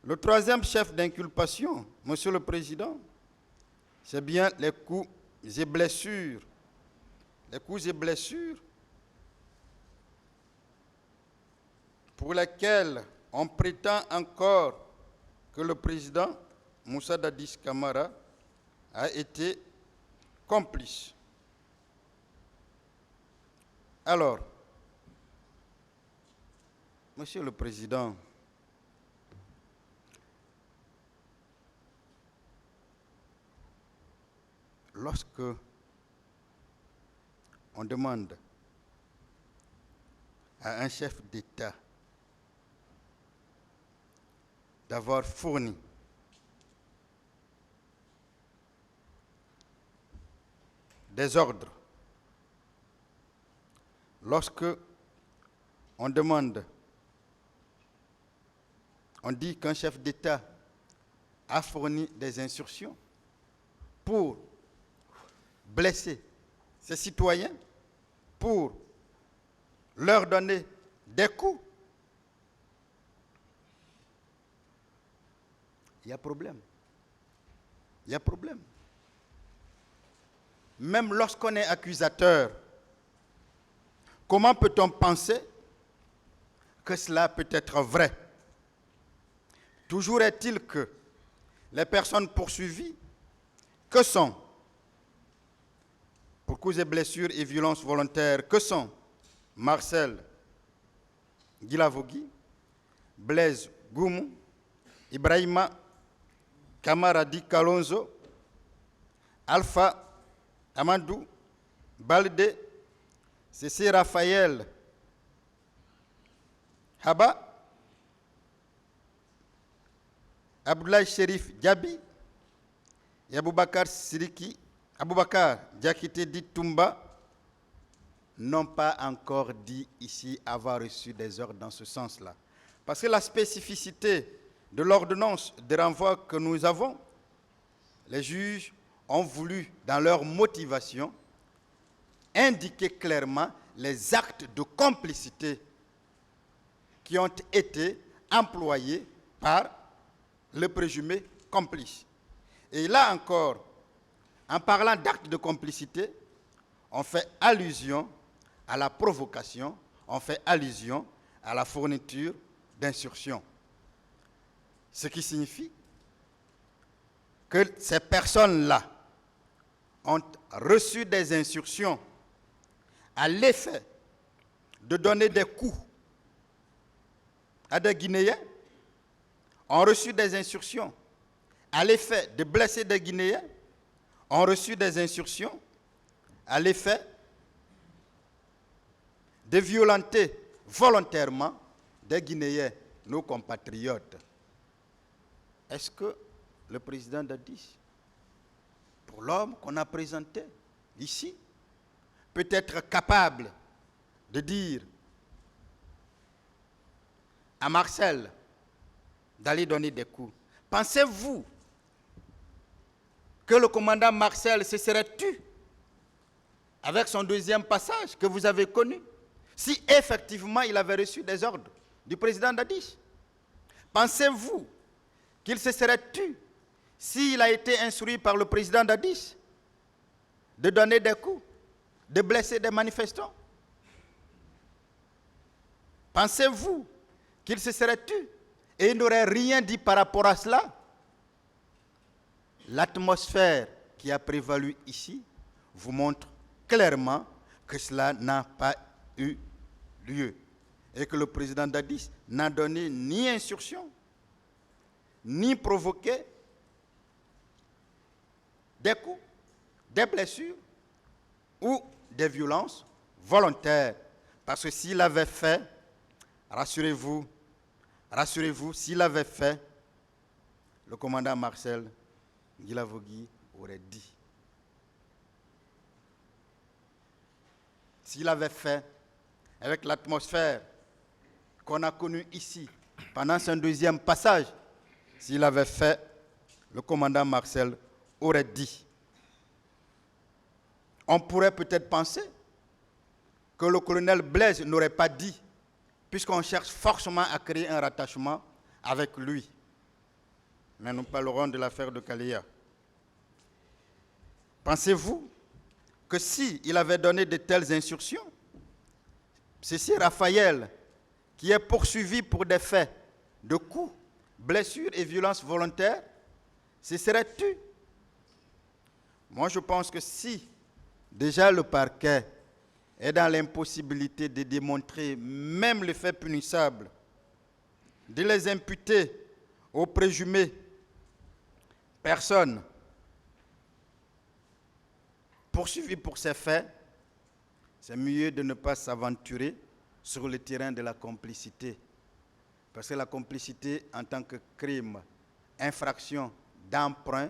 Le troisième chef d'inculpation, Monsieur le Président, c'est bien les coups et blessures. Les coups et blessures pour lesquels on prétend encore que le président Moussa Dadis Camara a été complice. Alors, Monsieur le Président, lorsque on demande à un chef d'État d'avoir fourni des ordres, lorsque on dit qu'un chef d'État a fourni des instructions pour blesser ses citoyens, pour leur donner des coups, il y a problème. Il y a problème. Même lorsqu'on est accusateur, comment peut-on penser que cela peut être vrai? Toujours est-il que les personnes poursuivies, que sont, pour coups et blessures et violences volontaires, que sont Marcel Guilavogui, Blaise Goumou, Ibrahima Kamaradi Kalonzo, Alpha Amadou Balde, Cécile Raphaël Haba, Abdoulaye Sherif Diaby et Aboubakar Siriki, Aboubakar Diakité dit Toumba, n'ont pas encore dit ici avoir reçu des ordres dans ce sens-là. Parce que la spécificité de l'ordonnance de renvoi que nous avons, les juges ont voulu, dans leur motivation, indiquer clairement les actes de complicité qui ont été employés par le présumé complice. Et là encore, en parlant d'actes de complicité, on fait allusion à la provocation, on fait allusion à la fourniture d'instructions. Ce qui signifie que ces personnes-là ont reçu des instructions à l'effet de donner des coups à des Guinéens, ont reçu des instructions à l'effet de blesser des Guinéens, ont reçu des instructions à l'effet de violenter volontairement des Guinéens, nos compatriotes. Est-ce que le président Dadis, pour l'homme qu'on a présenté ici, peut être capable de dire à Marcel d'aller donner des coups? Pensez-vous que le commandant Marcel se serait tu avec son deuxième passage que vous avez connu, si effectivement il avait reçu des ordres du président Dadis? Pensez-vous qu'il se serait tu s'il a été instruit par le président Dadis de donner des coups, de blesser des manifestants? Pensez-vous qu'il se serait tu et il n'aurait rien dit par rapport à cela? L'atmosphère qui a prévalu ici vous montre clairement que cela n'a pas eu lieu et que le président Dadis n'a donné ni instruction, ni provoqué des coups, des blessures ou des violences volontaires. Parce que s'il avait fait, rassurez-vous, s'il avait fait, le commandant Marcel Guilavogui aurait dit. S'il avait fait, avec l'atmosphère qu'on a connue ici, pendant son deuxième passage, s'il avait fait, le commandant Marcel aurait dit. On pourrait peut-être penser que le colonel Blaise n'aurait pas dit, puisqu'on cherche forcément à créer un rattachement avec lui. mais nous parlerons de l'affaire de Kalia. Pensez-vous que si il avait donné de telles instructions, ceci Raphaël, qui est poursuivi pour des faits de coups, blessures et violences volontaires, se serait tu? Moi, je pense que si déjà le parquet est dans l'impossibilité de démontrer même les faits punissables, de les imputer aux présumées personnes poursuivies pour ces faits, c'est mieux de ne pas s'aventurer sur le terrain de la complicité. Parce que la complicité en tant que crime, infraction d'emprunt,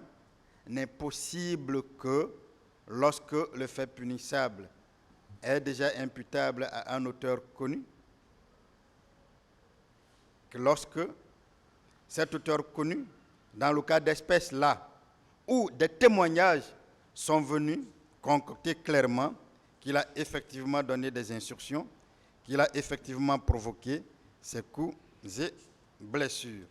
n'est possible que lorsque le fait punissable est déjà imputable à un auteur connu, que lorsque cet auteur connu, dans le cas d'espèces là, où des témoignages sont venus concocter clairement qu'il a effectivement donné des instructions, qu'il a effectivement provoqué ces coups et blessures.